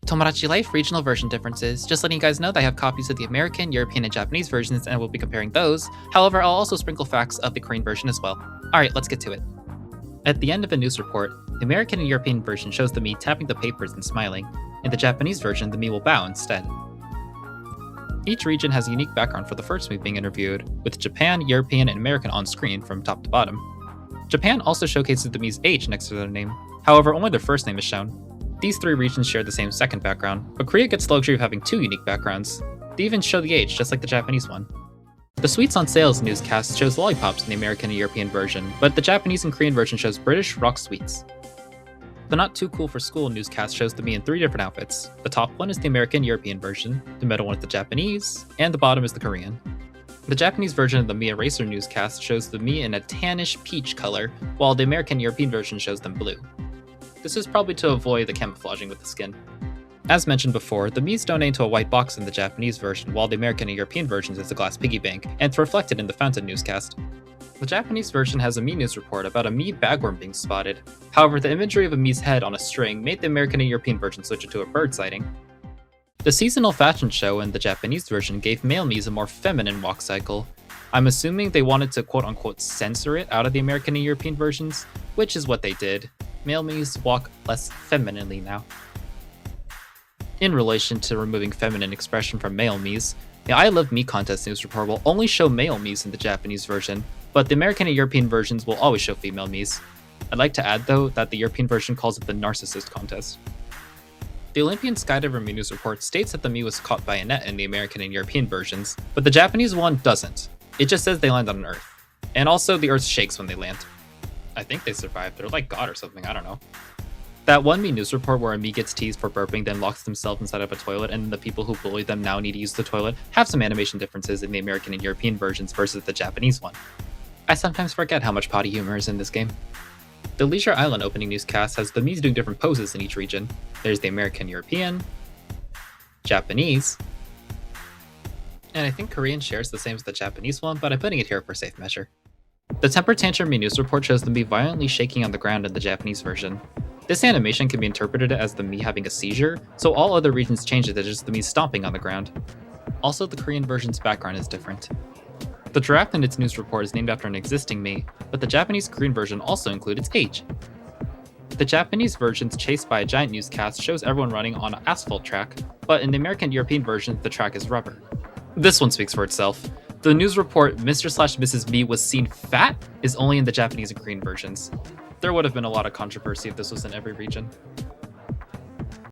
Tomodachi Life regional version differences. Just letting you guys know that I have copies of the American, European, and Japanese versions, and we'll be comparing those. However, I'll also sprinkle facts of the Korean version as well. Alright, let's get to it. At the end of a news report, the American and European version shows the Mii tapping the papers and smiling. In the Japanese version, the Mii will bow instead. Each region has a unique background for the first Mii being interviewed, with Japan, European, and American on screen from top to bottom. Japan also showcases the Mii's age next to their name, however only their first name is shown. These three regions share the same second background, but Korea gets the luxury of having two unique backgrounds. They even show the age, just like the Japanese one. The Sweets on Sales newscast shows lollipops in the American and European version, but the Japanese and Korean version shows British rock sweets. The Not Too Cool for School newscast shows the Mii in three different outfits. The top one is the American European version, the middle one is the Japanese, and the bottom is the Korean. The Japanese version of the Mii Eraser newscast shows the Mii in a tannish peach color, while the American European version shows them blue. This is probably to avoid the camouflaging with the skin. As mentioned before, the Mii's donate into a white box in the Japanese version, while the American and European versions is a glass piggy bank, and it's reflected in the Fountain newscast. The Japanese version has a Mii News report about a Mii bagworm being spotted. However, the imagery of a Mii's head on a string made the American and European version switch it to a bird sighting. The seasonal fashion show in the Japanese version gave male Mii's a more feminine walk cycle. I'm assuming they wanted to quote-unquote censor it out of the American and European versions, which is what they did. Male Mii's walk less femininely now. In relation to removing feminine expression from male Mii's, the I Love Mii contest news report will only show male Mii's in the Japanese version, but the American and European versions will always show female Mii's. I'd like to add though that the European version calls it the narcissist contest. The Olympian Skydiver Mii news report states that the Mii was caught by a net in the American and European versions, but the Japanese one doesn't. It just says they land on Earth. And also the Earth shakes when they land. I think they survived, they're like God or something, I don't know. That one Mii news report where a Mii gets teased for burping, then locks themselves inside of a toilet, and the people who bully them now need to use the toilet have some animation differences in the American and European versions versus the Japanese one. I sometimes forget how much potty humor is in this game. The Leisure Island opening newscast has the Mii's doing different poses in each region. There's the American European, Japanese, and I think Korean shares the same as the Japanese one, but I'm putting it here for safe measure. The Temper Tantrum Mii news report shows the Mii violently shaking on the ground in the Japanese version. This animation can be interpreted as the Mii having a seizure, so all other regions change it to just the Mii stomping on the ground. Also, the Korean version's background is different. The giraffe in its news report is named after an existing Mii, but the Japanese-Korean version also include its age. The Japanese version's Chased by a Giant newscast shows everyone running on an asphalt track, but in the American-European version, the track is rubber. This one speaks for itself. The news report Mr./Mrs. Mii was seen fat is only in the Japanese and Korean versions. There would have been a lot of controversy if this was in every region.